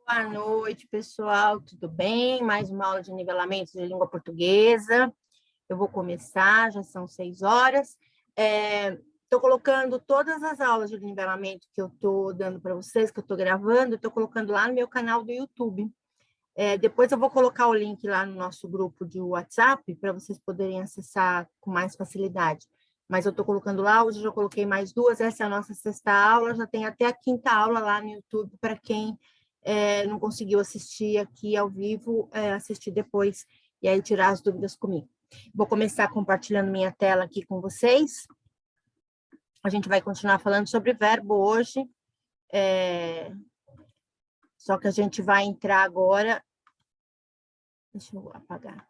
Boa noite, pessoal. Tudo bem? Mais uma aula de nivelamento de língua portuguesa. Eu vou começar, já são 6 horas. Estou colocando todas as aulas de nivelamento que eu estou dando para vocês, que eu estou gravando, estou colocando lá no meu canal do YouTube. Depois eu vou colocar o link lá no nosso grupo de WhatsApp para vocês poderem acessar com mais facilidade. Mas eu estou colocando lá, hoje eu já coloquei mais 2, essa é a nossa 6ª aula, já tem até a 5ª aula lá no YouTube para quem não conseguiu assistir aqui ao vivo, assistir depois e aí tirar as dúvidas comigo. Vou começar compartilhando minha tela aqui com vocês. A gente vai continuar falando sobre verbo hoje, só que a gente vai entrar agora... Deixa eu apagar,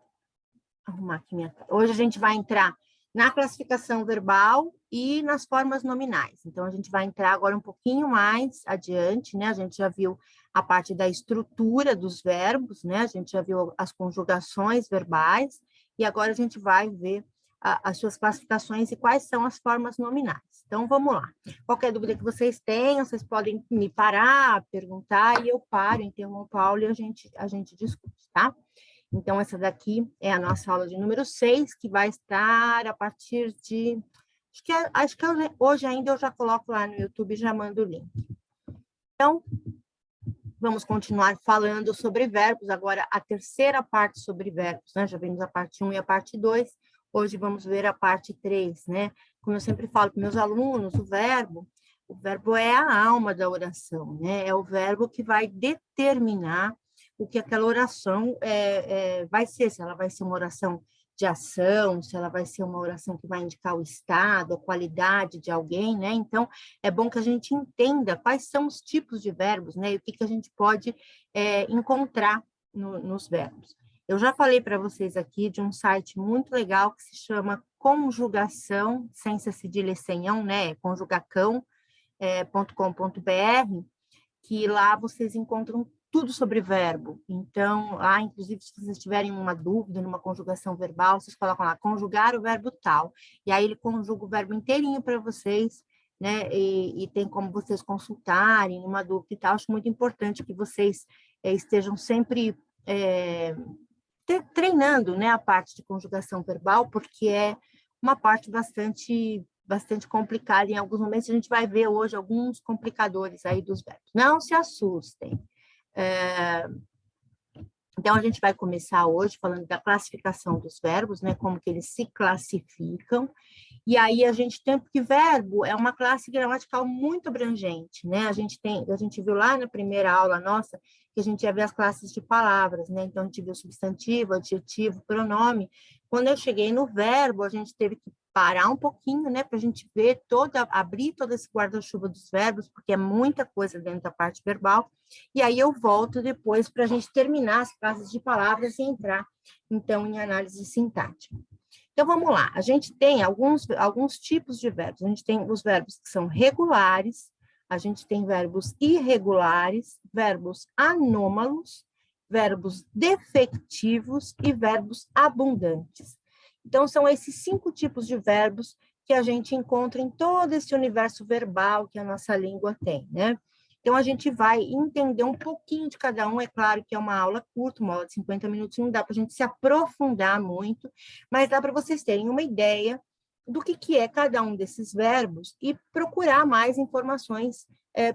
arrumar aqui minha tela. Hoje a gente vai entrar na classificação verbal e nas formas nominais. Então, a gente vai entrar agora um pouquinho mais adiante, né? A gente já viu a parte da estrutura dos verbos, né? A gente já viu as conjugações verbais, e agora a gente vai ver as suas classificações e quais são as formas nominais. Então, vamos lá. Qualquer dúvida que vocês tenham, vocês podem me parar, perguntar, e eu paro, interrompo a aula e a gente discute, tá? Então, essa daqui é a nossa aula de número 6, que vai estar a partir de... Acho que hoje ainda eu já coloco lá no YouTube e já mando o link. Então, vamos continuar falando sobre verbos. Agora, a terceira parte sobre verbos, né? Já vimos a parte 1 e a parte 2. Hoje vamos ver a parte 3, né? Como eu sempre falo para meus alunos, o verbo é a alma da oração, né? É o verbo que vai determinar o que aquela oração vai ser, se ela vai ser uma oração de ação, se ela vai ser uma oração que vai indicar o estado, a qualidade de alguém, né? Então, é bom que a gente entenda quais são os tipos de verbos, né? E o que a gente pode encontrar nos verbos. Eu já falei para vocês aqui de um site muito legal que se chama Conjugação, sem cedilha e senhão, né? Conjugacão.com.br, que lá vocês encontram tudo sobre verbo. Então, lá, inclusive, se vocês tiverem uma dúvida numa conjugação verbal, vocês colocam lá, conjugar o verbo tal. E aí ele conjuga o verbo inteirinho para vocês, né? E tem como vocês consultarem uma dúvida e tal. Acho muito importante que vocês estejam sempre treinando, né, a parte de conjugação verbal, porque é uma parte bastante complicada. Em alguns momentos a gente vai ver hoje alguns complicadores aí dos verbos. Não se assustem. Então, a gente vai começar hoje falando da classificação dos verbos, né, como que eles se classificam, e aí a gente tem, porque verbo é uma classe gramatical muito abrangente, né, a gente viu lá na primeira aula nossa, que a gente ia ver as classes de palavras, né, então a gente viu substantivo, adjetivo, pronome. Quando eu cheguei no verbo, a gente teve que parar um pouquinho, né, para a gente ver abrir todo esse guarda-chuva dos verbos, porque é muita coisa dentro da parte verbal, e aí eu volto depois para a gente terminar as classes de palavras e entrar, então, em análise sintática. Então, vamos lá. A gente tem alguns tipos de verbos. A gente tem os verbos que são regulares, a gente tem verbos irregulares, verbos anômalos, verbos defectivos e verbos abundantes. Então, são esses 5 tipos de verbos que a gente encontra em todo esse universo verbal que a nossa língua tem, né? Então, a gente vai entender um pouquinho de cada um. É claro que é uma aula curta, uma aula de 50 minutos, não dá para a gente se aprofundar muito, mas dá para vocês terem uma ideia do que é cada um desses verbos e procurar mais informações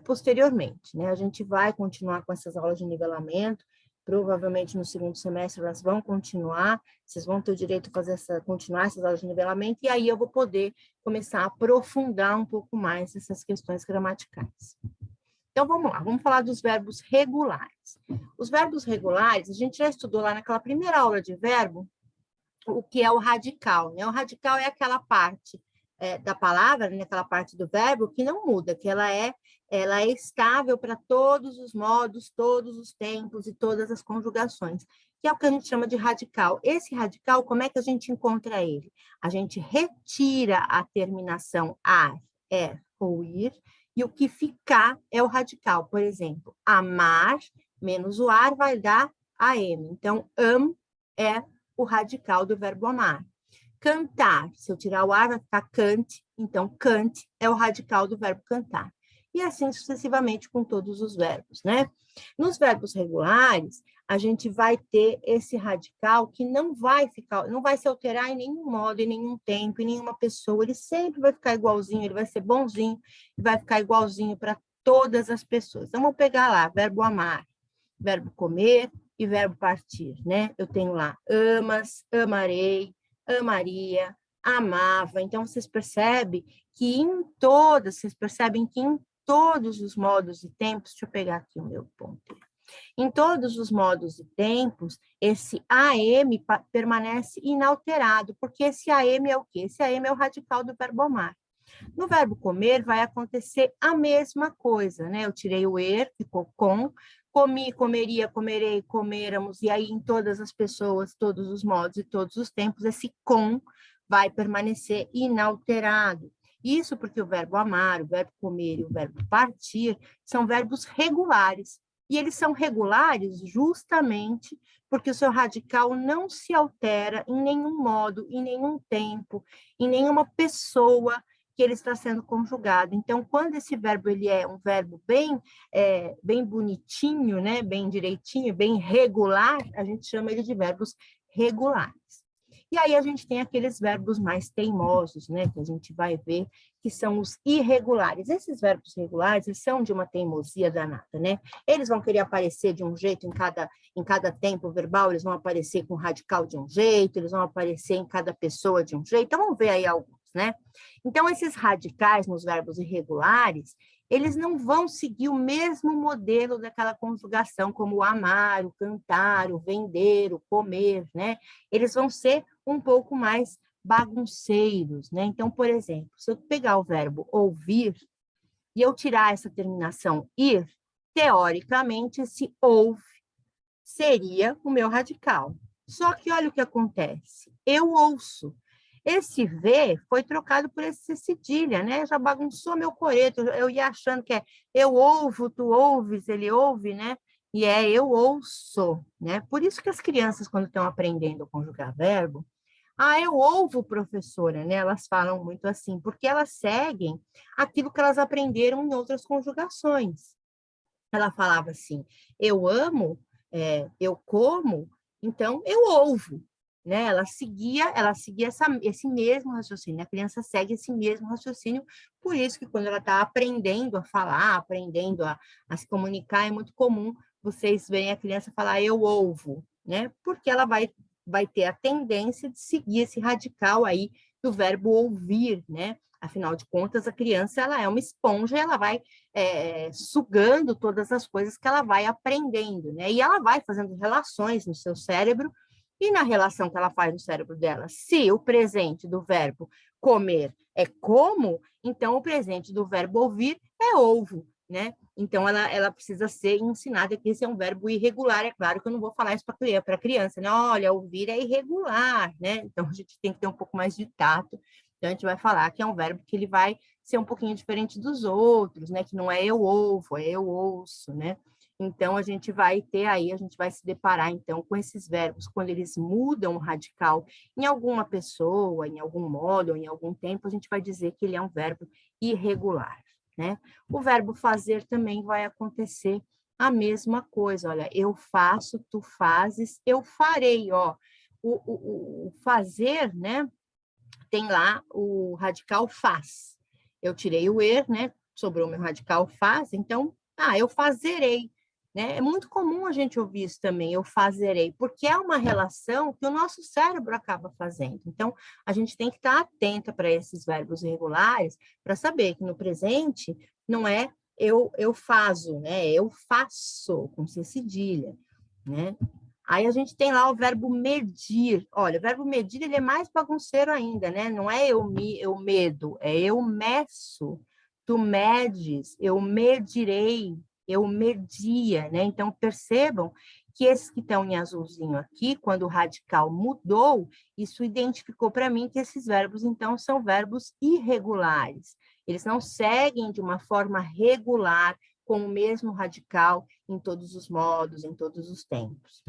posteriormente, né? A gente vai continuar com essas aulas de nivelamento, provavelmente no segundo semestre elas vão continuar, vocês vão ter o direito de continuar essas aulas de nivelamento, e aí eu vou poder começar a aprofundar um pouco mais essas questões gramaticais. Então, vamos lá, vamos falar dos verbos regulares. Os verbos regulares, a gente já estudou lá naquela primeira aula de verbo, o que é o radical, né? O radical é aquela parte da palavra, né? Aquela parte do verbo que não muda, que ela é estável para todos os modos, todos os tempos e todas as conjugações, que é o que a gente chama de radical. Esse radical, como é que a gente encontra ele? A gente retira a terminação ar, ou ir, e o que ficar é o radical. Por exemplo, amar menos o ar vai dar am. Então, é o radical do verbo amar. Cantar, se eu tirar o ar, vai ficar cante. Então, cante é o radical do verbo cantar. e assim sucessivamente com todos os verbos, né? Nos verbos regulares, a gente vai ter esse radical que não vai ficar, não vai se alterar em nenhum modo, em nenhum tempo, em nenhuma pessoa, ele sempre vai ficar igualzinho, ele vai ser bonzinho, e vai ficar igualzinho para todas as pessoas. Então, vamos pegar lá, verbo amar, verbo comer e verbo partir, né? Eu tenho lá amas, amarei, amaria, amava. Então, vocês percebem que em todas, vocês percebem que em todos os modos e tempos, deixa eu pegar aqui o meu ponto. Em todos os modos e tempos, esse AM permanece inalterado, porque esse AM é o quê? Esse AM é o radical do verbo amar. No verbo comer, vai acontecer a mesma coisa, né? Eu tirei o er, ficou com, comi, comeria, comerei, coméramos, e aí em todas as pessoas, todos os modos e todos os tempos, esse com vai permanecer inalterado. Isso porque o verbo amar, o verbo comer e o verbo partir são verbos regulares. E eles são regulares justamente porque o seu radical não se altera em nenhum modo, em nenhum tempo, em nenhuma pessoa que ele está sendo conjugado. Então, quando esse verbo ele é um verbo bem bonitinho, né, bem direitinho, bem regular, a gente chama ele de verbos regulares. E aí a gente tem aqueles verbos mais teimosos, né, que a gente vai ver que são os irregulares. Esses verbos regulares, eles são de uma teimosia danada, né? Eles vão querer aparecer de um jeito em cada tempo verbal, eles vão aparecer com radical de um jeito, eles vão aparecer em cada pessoa de um jeito. Então, vamos ver aí alguns, né? Então, esses radicais nos verbos irregulares, eles não vão seguir o mesmo modelo daquela conjugação, como o amar, o cantar, o vender, o comer, né? Eles vão ser um pouco mais bagunceiros, né? Então, por exemplo, se eu pegar o verbo ouvir e eu tirar essa terminação ir, teoricamente, esse ouve seria o meu radical. Só que olha o que acontece. Eu ouço. Esse V foi trocado por esse cedilha, né? Já bagunçou meu coreto. Eu ia achando que é eu ouvo, tu ouves, ele ouve, né? E é eu ouço, né? Por isso que as crianças, quando estão aprendendo a conjugar verbo, eu ouvo, professora, né? Elas falam muito assim, porque elas seguem aquilo que elas aprenderam em outras conjugações. Ela falava assim, eu amo, eu como, então eu ouvo, né? Ela seguia esse mesmo raciocínio, a criança segue esse mesmo raciocínio, por isso que quando ela está aprendendo a falar, aprendendo a se comunicar, é muito comum vocês verem a criança falar eu ouvo, né? Porque ela vai ter a tendência de seguir esse radical aí do verbo ouvir, né? Afinal de contas, a criança ela é uma esponja, ela vai sugando todas as coisas que ela vai aprendendo, né? E ela vai fazendo relações no seu cérebro, e na relação que ela faz no cérebro dela, se o presente do verbo comer é como, então o presente do verbo ouvir é ovo, né? Então, ela precisa ser ensinada que esse é um verbo irregular. É claro que eu não vou falar isso para a criança, né? Olha, ouvir é irregular, né? Então, a gente tem que ter um pouco mais de tato. Então, a gente vai falar que é um verbo que ele vai ser um pouquinho diferente dos outros, né? Que não é eu ouvo, é eu ouço, né? Então, a gente vai se deparar, então, com esses verbos, quando eles mudam o radical em alguma pessoa, em algum modo, ou em algum tempo, a gente vai dizer que ele é um verbo irregular, né? O verbo fazer também vai acontecer a mesma coisa, olha, eu faço, tu fazes, eu farei, ó. O fazer, né? Tem lá o radical faz. Eu tirei o er, né? Sobrou o meu radical faz, então, eu fazerei. Né? É muito comum a gente ouvir isso também, eu fazerei, porque é uma relação que o nosso cérebro acaba fazendo. Então, a gente tem que estar atenta para esses verbos irregulares, para saber que no presente não é eu faço, né? Eu faço, com C cedilha, né? Aí a gente tem lá o verbo medir. Olha, o verbo medir ele é mais bagunceiro ainda, né? Não é eu medo, é eu meço. Tu medes, eu medirei, eu media, né? Então percebam que esses que estão em azulzinho aqui, quando o radical mudou, isso identificou para mim que esses verbos então são verbos irregulares. Eles não seguem de uma forma regular com o mesmo radical em todos os modos, em todos os tempos.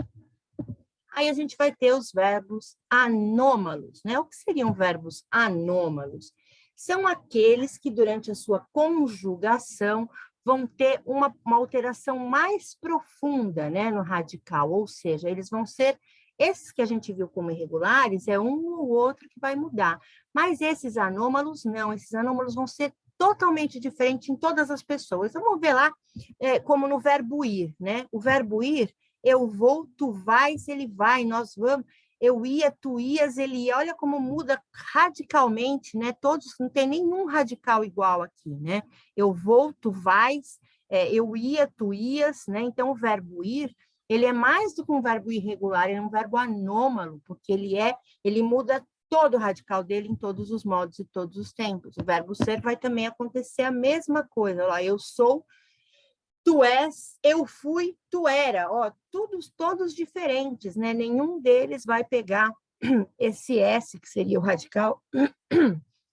Aí a gente vai ter os verbos anômalos, né? O que seriam verbos anômalos? são aqueles que, durante a sua conjugação, vão ter uma alteração mais profunda, né, no radical, ou seja, eles vão ser, esses que a gente viu como irregulares, é um ou outro que vai mudar, mas esses anômalos não, esses anômalos vão ser totalmente diferentes em todas as pessoas. Então, vamos ver lá, como no verbo ir, né, o verbo ir, eu vou, tu vais, ele vai, nós vamos, eu ia, tu ias, ele ia, olha como muda radicalmente, né, todos, não tem nenhum radical igual aqui, né, eu vou, tu vais, eu ia, tu ias, né? Então, o verbo ir, ele é mais do que um verbo irregular, ele é um verbo anômalo, porque ele muda todo o radical dele em todos os modos e todos os tempos. O verbo ser vai também acontecer a mesma coisa, lá, eu sou, tu és, eu fui, tu era, ó, todos diferentes, né? Nenhum deles vai pegar esse S, que seria o radical,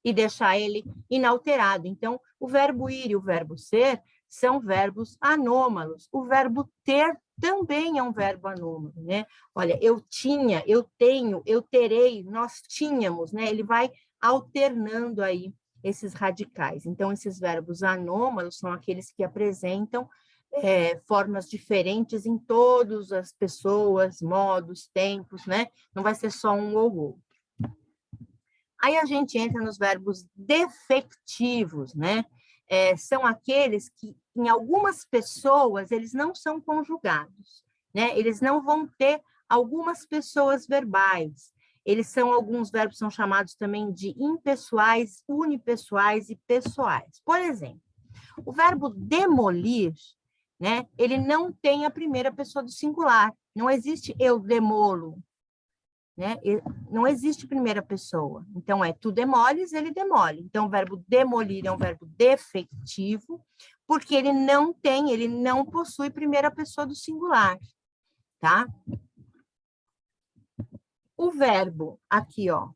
e deixar ele inalterado. Então, o verbo ir e o verbo ser são verbos anômalos. O verbo ter também é um verbo anômalo, né? Olha, eu tinha, eu tenho, eu terei, nós tínhamos, né? Ele vai alternando aí esses radicais. Então, esses verbos anômalos são aqueles que apresentam formas diferentes em todas as pessoas, modos, tempos, né? Não vai ser só um ou outro. Aí a gente entra nos verbos defectivos, né? São aqueles que, em algumas pessoas, eles não são conjugados, né? Eles não vão ter algumas pessoas verbais. Eles são, alguns verbos são chamados também de impessoais, unipessoais e pessoais. Por exemplo, o verbo demolir, né? Ele não tem a primeira pessoa do singular. Não existe eu demolo, né? Não existe primeira pessoa. Então, tu demoles, ele demole. Então, o verbo demolir é um verbo defectivo, porque ele não possui primeira pessoa do singular, tá? O verbo aqui, ó,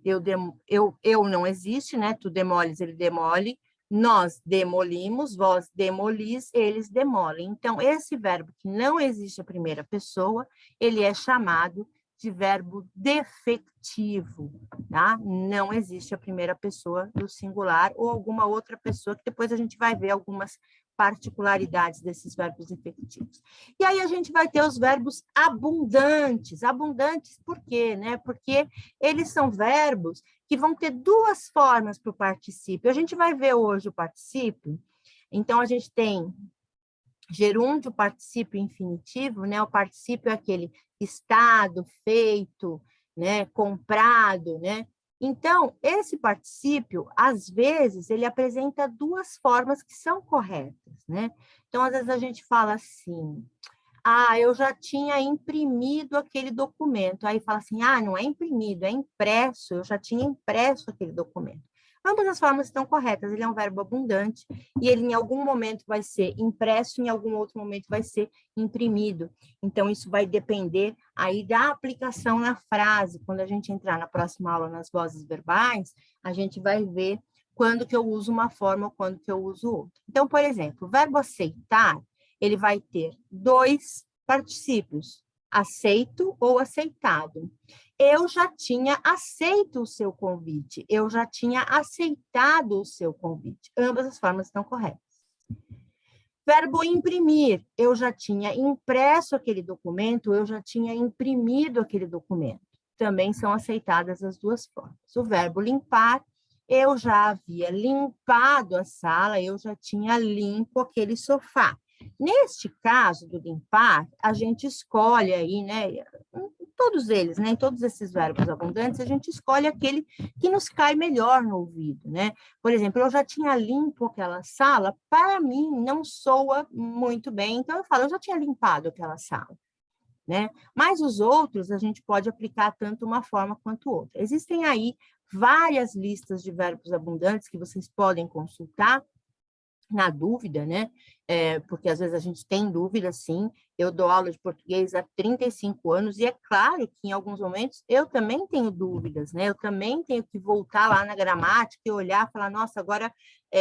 eu não existe, né? Tu demoles, ele demole. Nós demolimos, vós demolis, eles demolem. Então, esse verbo que não existe a primeira pessoa, ele é chamado de verbo defectivo, tá? Não existe a primeira pessoa do singular ou alguma outra pessoa, que depois a gente vai ver algumas particularidades desses verbos defectivos. E aí a gente vai ter os verbos abundantes. Abundantes por quê, né? Porque eles são verbos que vão ter duas formas para o particípio. A gente vai ver hoje o particípio. Então, a gente tem gerúndio, particípio infinitivo, né? O particípio é aquele estado, feito, né? Comprado, né? Então, esse particípio, às vezes, ele apresenta duas formas que são corretas, né? Então, às vezes a gente fala assim, eu já tinha imprimido aquele documento. Aí fala assim, não é imprimido, é impresso, eu já tinha impresso aquele documento. Ambas as formas estão corretas, ele é um verbo abundante e ele em algum momento vai ser impresso, em algum outro momento vai ser imprimido. Então, isso vai depender aí da aplicação na frase. Quando a gente entrar na próxima aula nas vozes verbais, a gente vai ver quando que eu uso uma forma ou quando que eu uso outra. Então, por exemplo, o verbo aceitar, ele vai ter dois particípios, aceito ou aceitado. Eu já tinha aceito o seu convite, eu já tinha aceitado o seu convite. Ambas as formas estão corretas. Verbo imprimir, eu já tinha impresso aquele documento, eu já tinha imprimido aquele documento. Também são aceitadas as duas formas. O verbo limpar, eu já havia limpado a sala, eu já tinha limpo aquele sofá. Neste caso do limpar, a gente escolhe aí, né, todos eles, né, em todos esses verbos abundantes, a gente escolhe aquele que nos cai melhor no ouvido, né? Por exemplo, eu já tinha limpo aquela sala, para mim não soa muito bem, então eu falo, eu já tinha limpado aquela sala, né? Mas os outros a gente pode aplicar tanto uma forma quanto outra. Existem aí várias listas de verbos abundantes que vocês podem consultar, na dúvida, né? Porque às vezes a gente tem dúvida, sim. Eu dou aula de português há 35 anos e é claro que em alguns momentos eu também tenho dúvidas, né? Eu também tenho que voltar lá na gramática e olhar e falar, nossa, agora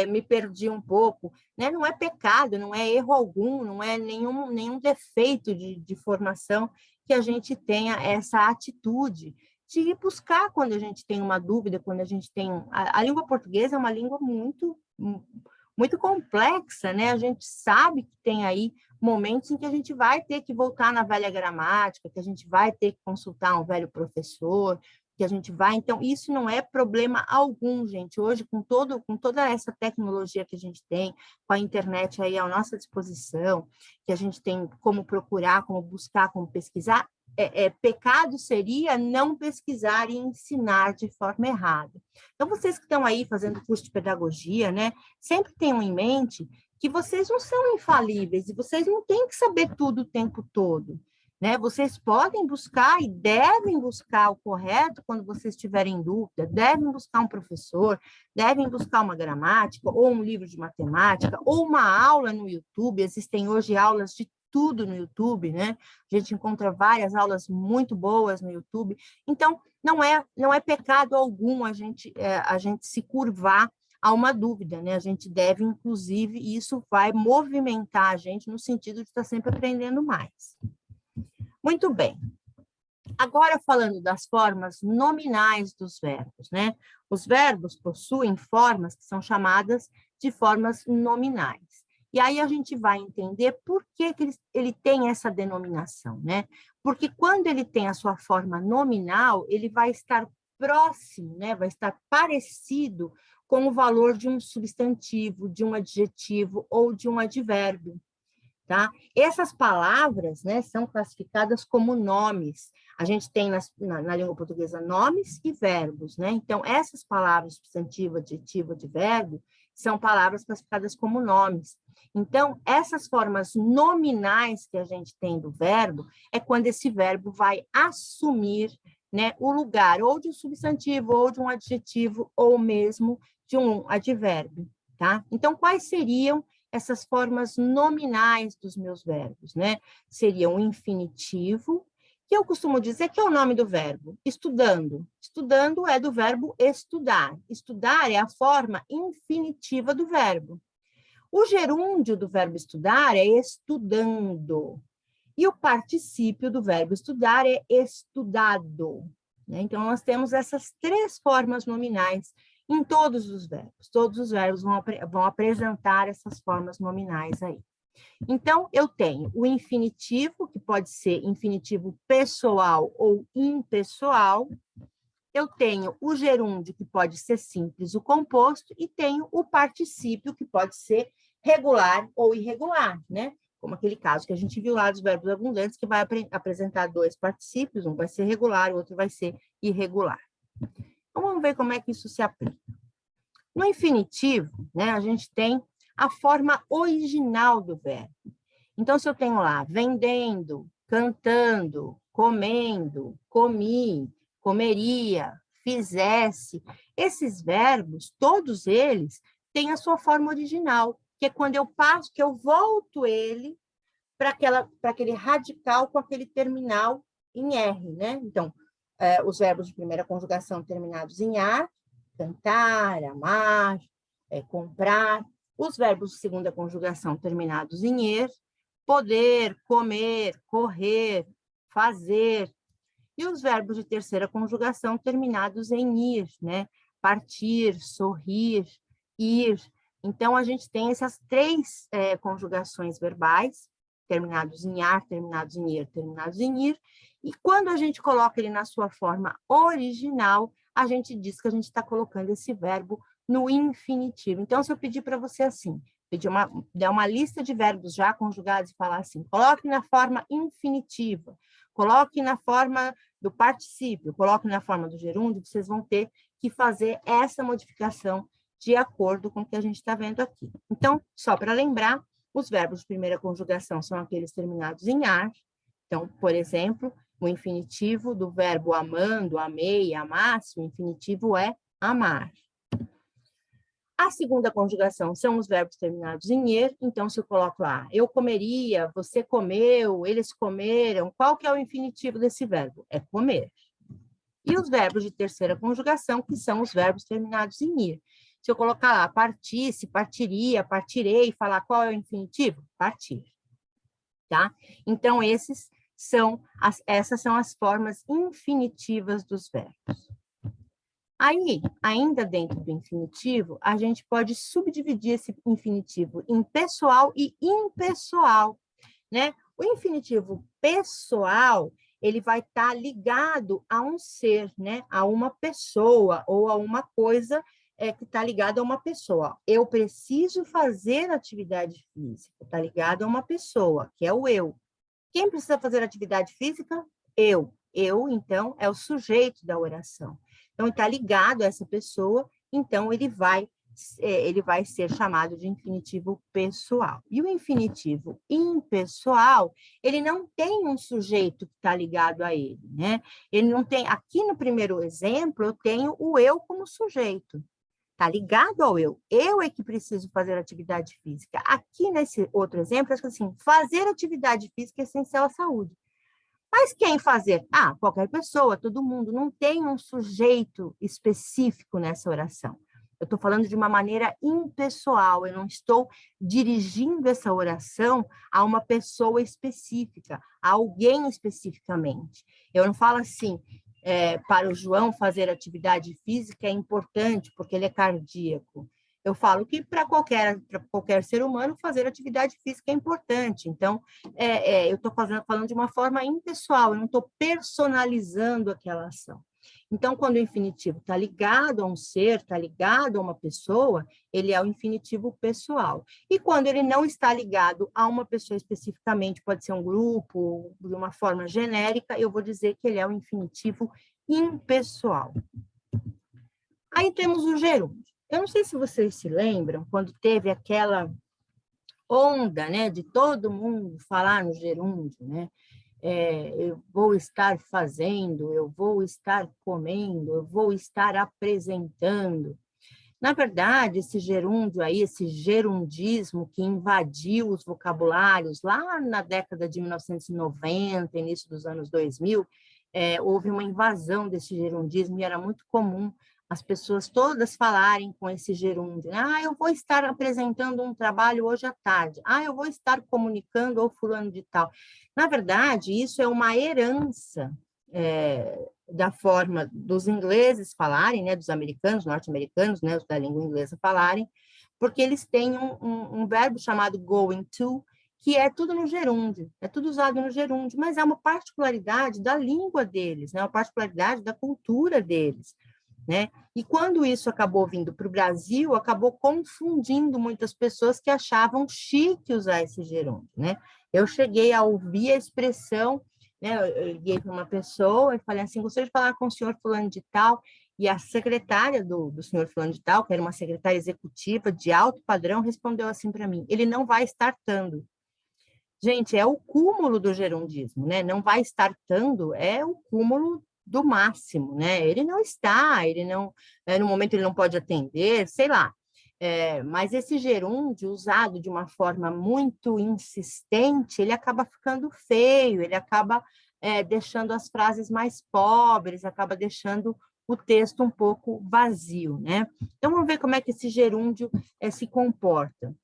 me perdi um pouco, né? Não é pecado, não é erro algum, não é nenhum defeito de formação que a gente tenha essa atitude de ir buscar quando a gente tem uma dúvida, quando a gente tem... A língua portuguesa é uma língua muito complexa, né? A gente sabe que tem aí momentos em que a gente vai ter que voltar na velha gramática, que a gente vai ter que consultar um velho professor, que a gente vai... Então, isso não é problema algum, gente. Hoje, com toda essa tecnologia que a gente tem, com a internet aí à nossa disposição, que a gente tem como procurar, como buscar, como pesquisar, pecado seria não pesquisar e ensinar de forma errada. Então, vocês que estão aí fazendo curso de pedagogia, né, sempre tenham em mente que vocês não são infalíveis e vocês não têm que saber tudo o tempo todo, né? Vocês podem buscar e devem buscar o correto quando vocês tiverem dúvida, devem buscar um professor, devem buscar uma gramática, ou um livro de matemática, ou uma aula no YouTube. Existem hoje aulas de tudo no YouTube, né? A gente encontra várias aulas muito boas no YouTube. Então, não é pecado algum a gente se curvar a uma dúvida, né? A gente deve, inclusive, e isso vai movimentar a gente no sentido de estar sempre aprendendo mais. Muito bem. Agora, falando das formas nominais dos verbos, né? Os verbos possuem formas que são chamadas de formas nominais. E aí a gente vai entender por que ele tem essa denominação, né? Porque quando ele tem a sua forma nominal, ele vai estar próximo, né? Vai estar parecido com o valor de um substantivo, de um adjetivo ou de um advérbio. Tá? Essas palavras, né, são classificadas como nomes. A gente tem na língua portuguesa nomes e verbos, né? Então, essas palavras, substantivo, adjetivo, advérbio, são palavras classificadas como nomes. Então, essas formas nominais que a gente tem do verbo é quando esse verbo vai assumir, né, o lugar ou de um substantivo, ou de um adjetivo, ou mesmo de um advérbio, tá? Então, quais seriam essas formas nominais dos meus verbos, né? Seria o infinitivo, que eu costumo dizer que é o nome do verbo, estudando. Estudando é do verbo estudar. Estudar é a forma infinitiva do verbo. O gerúndio do verbo estudar é estudando. E o particípio do verbo estudar é estudado, né? Então, nós temos essas três formas nominais em todos os verbos. Todos os verbos vão apresentar essas formas nominais aí. Então, eu tenho o infinitivo, que pode ser infinitivo pessoal ou impessoal. Eu tenho o gerúndio, que pode ser simples, o composto, e tenho o particípio, que pode ser regular ou irregular, né? Como aquele caso que a gente viu lá dos verbos abundantes, que vai apresentar dois particípios, um vai ser regular, o outro vai ser irregular. Então, vamos ver como é que isso se aplica. No infinitivo, né, a gente tem a forma original do verbo. Então, se eu tenho lá vendendo, cantando, comendo, comi, comeria, fizesse, esses verbos, todos eles, têm a sua forma original, que é quando eu passo, que eu volto ele para aquele radical com aquele terminal em R, né? Então, os verbos de primeira conjugação terminados em ar, cantar, amar, comprar. Os verbos de segunda conjugação terminados em er, poder, comer, correr, fazer. E os verbos de terceira conjugação terminados em ir, né? Partir, sorrir, ir. Então, a gente tem essas três conjugações verbais, terminados em ar, terminados em ir, terminados em ir, e quando a gente coloca ele na sua forma original, a gente diz que a gente está colocando esse verbo no infinitivo. Então, se eu pedir para você assim, der uma lista de verbos já conjugados e falar assim, coloque na forma infinitiva, coloque na forma do particípio, coloque na forma do gerúndio, vocês vão ter que fazer essa modificação de acordo com o que a gente está vendo aqui. Então, só para lembrar, os verbos de primeira conjugação são aqueles terminados em ar. Então, por exemplo, o infinitivo do verbo amando, amei, amasse, o infinitivo é amar. A segunda conjugação são os verbos terminados em er, então se eu coloco lá, eu comeria, você comeu, eles comeram, qual que é o infinitivo desse verbo? É comer. E os verbos de terceira conjugação, que são os verbos terminados em ir. Se eu colocar lá, partisse, partiria, partirei, falar qual é o infinitivo? Partir. Tá? Então, esses essas são as formas infinitivas dos verbos. Aí, ainda dentro do infinitivo, a gente pode subdividir esse infinitivo em pessoal e impessoal, né? O infinitivo pessoal, ele vai estar ligado a um ser, né? A uma pessoa ou a uma coisa que está ligada a uma pessoa. Eu preciso fazer atividade física, está ligado a uma pessoa, que é o eu. Quem precisa fazer atividade física? Eu. Eu, então, é o sujeito da oração. Então, está ligado a essa pessoa, então ele vai ser chamado de infinitivo pessoal. E o infinitivo impessoal, ele não tem um sujeito que está ligado a ele, né? Ele não tem, aqui no primeiro exemplo, eu tenho o eu como sujeito. Está ligado ao eu. Eu é que preciso fazer atividade física. Aqui nesse outro exemplo, acho que assim, fazer atividade física é essencial à saúde. Mas quem fazer? Ah, qualquer pessoa, todo mundo. Não tem um sujeito específico nessa oração. Eu estou falando de uma maneira impessoal. Eu não estou dirigindo essa oração a uma pessoa específica, a alguém especificamente. Eu não falo assim, para o João fazer atividade física é importante porque ele é cardíaco. Eu falo que para qualquer ser humano fazer atividade física é importante. Então, eu estou falando de uma forma impessoal, eu não estou personalizando aquela ação. Então, quando o infinitivo está ligado a um ser, está ligado a uma pessoa, ele é o infinitivo pessoal. E quando ele não está ligado a uma pessoa especificamente, pode ser um grupo, de uma forma genérica, eu vou dizer que ele é o infinitivo impessoal. Aí temos o gerúndio. Eu não sei se vocês se lembram, quando teve aquela onda, né, de todo mundo falar no gerúndio, né? Eu vou estar fazendo, eu vou estar comendo, eu vou estar apresentando. Na verdade, esse gerúndio aí, esse gerundismo que invadiu os vocabulários lá na década de 1990, início dos anos 2000, houve uma invasão desse gerundismo e era muito comum as pessoas todas falarem com esse gerúndio. Ah, eu vou estar apresentando um trabalho hoje à tarde. Ah, eu vou estar comunicando ou fulano de tal. Na verdade, isso é uma herança da forma dos ingleses falarem, né, dos americanos, norte-americanos, né, os da língua inglesa falarem, porque eles têm um verbo chamado going to, que é tudo no gerúndio, é tudo usado no gerúndio, mas é uma particularidade da língua deles, né, uma particularidade da cultura deles, né? E quando isso acabou vindo para o Brasil, acabou confundindo muitas pessoas que achavam chique usar esse gerúndio, né? Eu cheguei a ouvir a expressão, né? Eu liguei para uma pessoa e falei assim, gostaria de falar com o senhor fulano de tal, e a secretária do senhor fulano de tal, que era uma secretária executiva de alto padrão, respondeu assim para mim, ele não vai estar tando. Gente, é o cúmulo do gerundismo, né? Não vai estar tando, é o cúmulo do máximo, né? Ele não está, ele não, no momento ele não pode atender, sei lá. Mas esse gerúndio usado de uma forma muito insistente, ele acaba ficando feio, ele acaba deixando as frases mais pobres, acaba deixando o texto um pouco vazio, né? Então, vamos ver como é que esse gerúndio se comporta.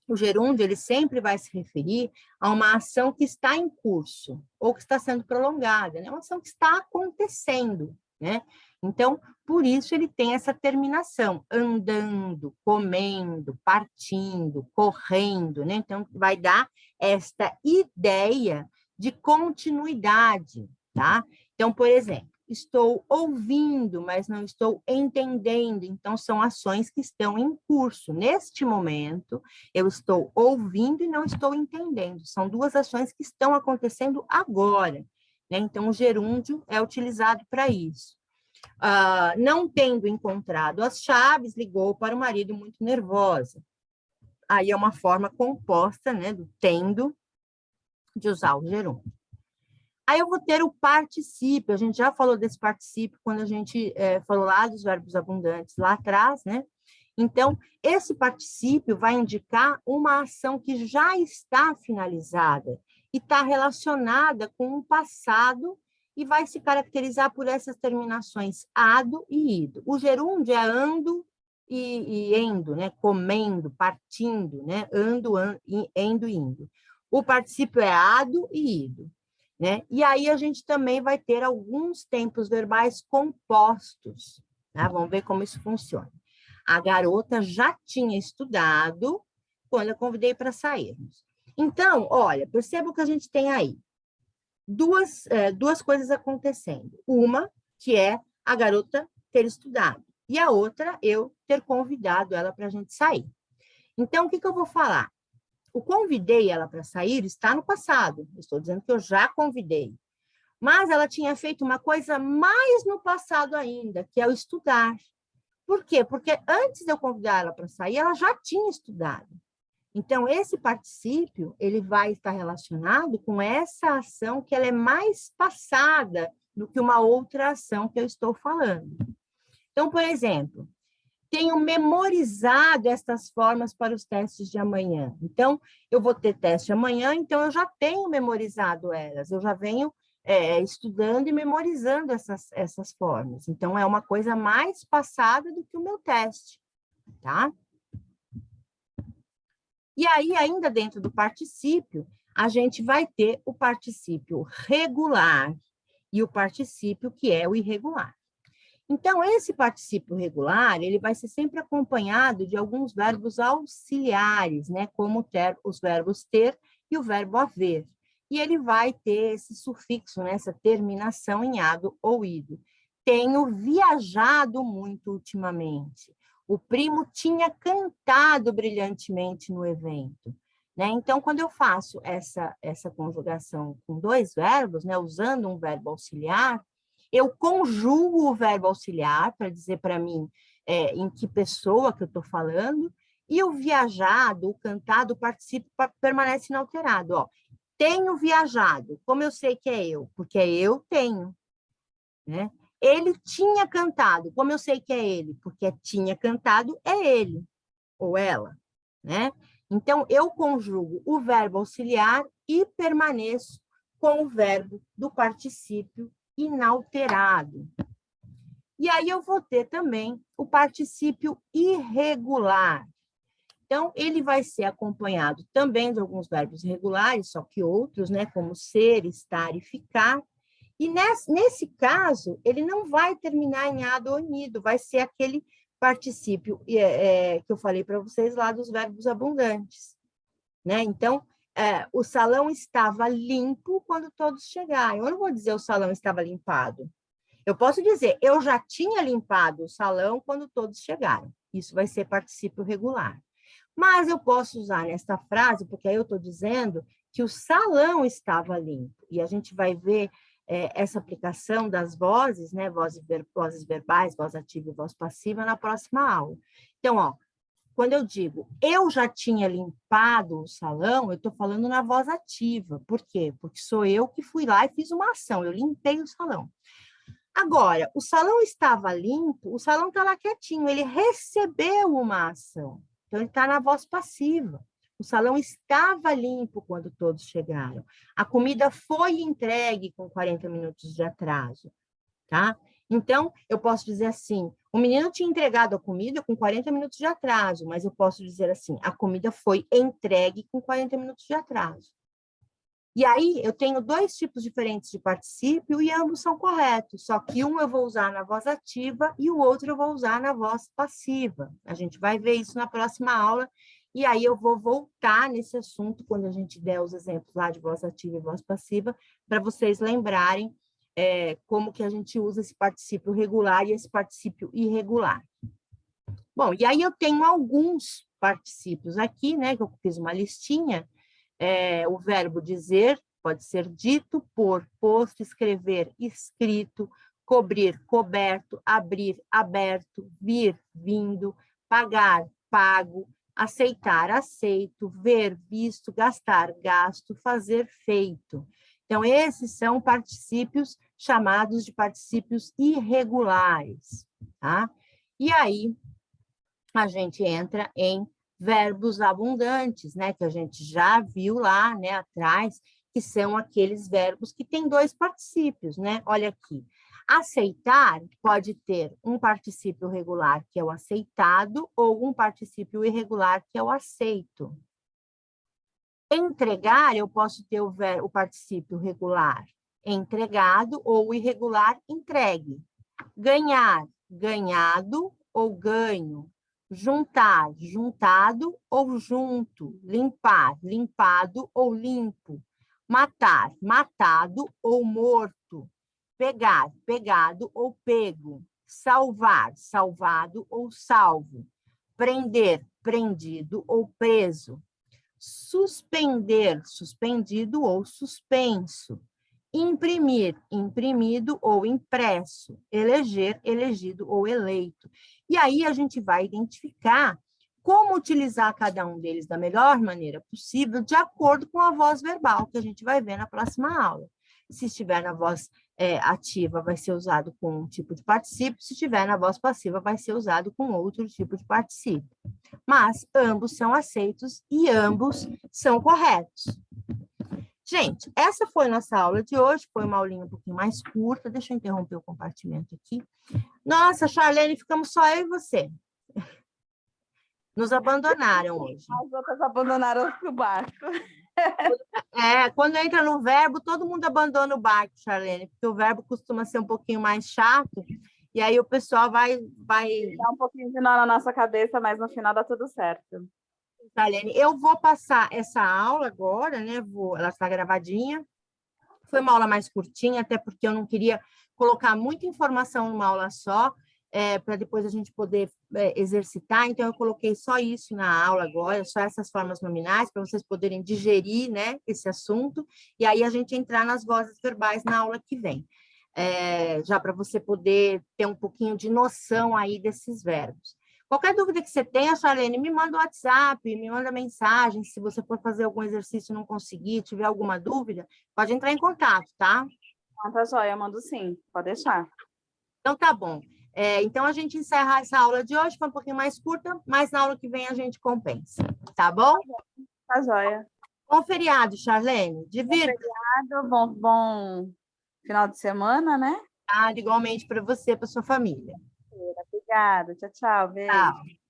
O gerúndio, ele sempre vai se referir a uma ação que está em curso, ou que está sendo prolongada, né? Uma ação que está acontecendo, né? Então, por isso ele tem essa terminação, andando, comendo, partindo, correndo, né? Então, vai dar esta ideia de continuidade, tá? Então, por exemplo, estou ouvindo, mas não estou entendendo. Então, são ações que estão em curso. Neste momento, eu estou ouvindo e não estou entendendo. São duas ações que estão acontecendo agora, né? Então, o gerúndio é utilizado para isso. Não tendo encontrado as chaves, ligou para o marido muito nervosa. Aí é uma forma composta, né, do tendo, de usar o gerúndio. Aí eu vou ter o particípio, a gente já falou desse particípio quando a gente falou lá dos verbos abundantes lá atrás, né? Então, esse particípio vai indicar uma ação que já está finalizada e está relacionada com o passado e vai se caracterizar por essas terminações ado e ido. O gerúndio é ando e endo, né? Comendo, partindo, né? Ando, endo e indo. O particípio é ado e ido. né? E aí a gente também vai ter alguns tempos verbais compostos, tá? Vamos ver como isso funciona. A garota já tinha estudado quando eu convidei para sairmos. Então, olha, perceba o que a gente tem aí. Duas coisas acontecendo. Uma, que é a garota ter estudado, e a outra, eu ter convidado ela para a gente sair. Então, o que eu vou falar? O convidei ela para sair está no passado. Estou dizendo que eu já convidei. Mas ela tinha feito uma coisa mais no passado ainda, que é o estudar. Por quê? Porque antes de eu convidar ela para sair, ela já tinha estudado. Então, esse particípio, ele vai estar relacionado com essa ação que ela é mais passada do que uma outra ação que eu estou falando. Então, por exemplo, tenho memorizado estas formas para os testes de amanhã. Então, eu vou ter teste amanhã, então eu já tenho memorizado elas, eu já venho estudando e memorizando essas formas. Então, é uma coisa mais passada do que o meu teste, tá? E aí, ainda dentro do particípio, a gente vai ter o particípio regular e o particípio que é o irregular. Então, esse particípio regular, ele vai ser sempre acompanhado de alguns verbos auxiliares, né? Como os verbos ter e o verbo haver. E ele vai ter esse sufixo, né? Essa terminação em ado ou ido. Tenho viajado muito ultimamente. O primo tinha cantado brilhantemente no evento. Né? Então, quando eu faço essa conjugação com dois verbos, né? Usando um verbo auxiliar, eu conjugo o verbo auxiliar para dizer para mim em que pessoa que eu estou falando, e o viajado, o cantado, o particípio permanece inalterado. Ó. Tenho viajado. Como eu sei que é eu? Porque eu tenho. Né? Ele tinha cantado. Como eu sei que é ele? Porque tinha cantado é ele ou ela. Né? Então, eu conjugo o verbo auxiliar e permaneço com o verbo do particípio inalterado. E aí eu vou ter também o particípio irregular. Então, ele vai ser acompanhado também de alguns verbos regulares, só que outros, né, como ser, estar e ficar. E nesse caso, ele não vai terminar em ado ou nido, vai ser aquele particípio que eu falei para vocês lá dos verbos abundantes. Né? Então, o salão estava limpo quando todos chegaram. Eu não vou dizer o salão estava limpado. Eu posso dizer, eu já tinha limpado o salão quando todos chegaram. Isso vai ser particípio regular. Mas eu posso usar nesta frase, porque aí eu estou dizendo que o salão estava limpo. E a gente vai ver essa aplicação das vozes, né? Vozes verbais, voz ativa e voz passiva na próxima aula. Então, ó, quando eu digo eu já tinha limpado o salão, eu estou falando na voz ativa. Por quê? Porque sou eu que fui lá e fiz uma ação, eu limpei o salão. Agora, o salão estava limpo, o salão está lá quietinho, ele recebeu uma ação. Então, ele está na voz passiva. O salão estava limpo quando todos chegaram. A comida foi entregue com 40 minutos de atraso, tá? Então, eu posso dizer assim, o menino tinha entregado a comida com 40 minutos de atraso, mas eu posso dizer assim, a comida foi entregue com 40 minutos de atraso. E aí, eu tenho dois tipos diferentes de particípio e ambos são corretos, só que um eu vou usar na voz ativa e o outro eu vou usar na voz passiva. A gente vai ver isso na próxima aula, e aí eu vou voltar nesse assunto quando a gente der os exemplos lá de voz ativa e voz passiva, para vocês lembrarem como que a gente usa esse particípio regular e esse particípio irregular. Bom, e aí eu tenho alguns particípios aqui, né, que eu fiz uma listinha. O verbo dizer pode ser dito, pôr, posto, escrever, escrito, cobrir, coberto, abrir, aberto, vir, vindo, pagar, pago, aceitar, aceito, ver, visto, gastar, gasto, fazer, feito. Então, esses são particípios chamados de particípios irregulares, tá? E aí, a gente entra em verbos abundantes, né, que a gente já viu lá, né, atrás, que são aqueles verbos que têm dois particípios, né? Olha aqui. Aceitar pode ter um particípio regular, que é o aceitado, ou um particípio irregular, que é o aceito. Entregar, eu posso ter o particípio regular entregado ou irregular entregue. Ganhar, ganhado ou ganho. Juntar, juntado ou junto. Limpar, limpado ou limpo. Matar, matado ou morto. Pegar, pegado ou pego. Salvar, salvado ou salvo. Prender, prendido ou preso. Suspender, suspendido ou suspenso. Imprimir, imprimido ou impresso. Eleger, elegido ou eleito. E aí a gente vai identificar como utilizar cada um deles da melhor maneira possível, de acordo com a voz verbal, que a gente vai ver na próxima aula. Se estiver na voz ativa, vai ser usado com um tipo de particípio, se estiver na voz passiva, vai ser usado com outro tipo de particípio. Mas ambos são aceitos e ambos são corretos. Gente, essa foi nossa aula de hoje, foi uma aulinha um pouquinho mais curta, deixa eu interromper o compartimento aqui. Nossa, Charlene, ficamos só eu e você. Nos abandonaram hoje. As outras abandonaram o barco. Quando entra no verbo, todo mundo abandona o barco, Charlene, porque o verbo costuma ser um pouquinho mais chato, e aí o pessoal vai... Dá um pouquinho de nó na nossa cabeça, mas no final dá tudo certo. Charlene, eu vou passar essa aula agora, né? Ela está gravadinha. Foi uma aula mais curtinha, até porque eu não queria colocar muita informação numa aula só, para depois a gente poder exercitar. Então, eu coloquei só isso na aula agora, só essas formas nominais, para vocês poderem digerir, né, esse assunto, e aí a gente entrar nas vozes verbais na aula que vem. Já para você poder ter um pouquinho de noção aí desses verbos. Qualquer dúvida que você tenha, Charlene, me manda o WhatsApp, me manda mensagem. Se você for fazer algum exercício e não conseguir, tiver alguma dúvida, pode entrar em contato, tá? Não, tá joia, eu mando sim, pode deixar. Então, tá bom. Então, a gente encerra essa aula de hoje, foi um pouquinho mais curta, mas na aula que vem a gente compensa, tá bom? Tá joia. Bom feriado, Charlene. Divirta. Bom feriado, bom final de semana, né? Igualmente para você, para sua família. Obrigada, tchau, tchau, beijo. Tchau.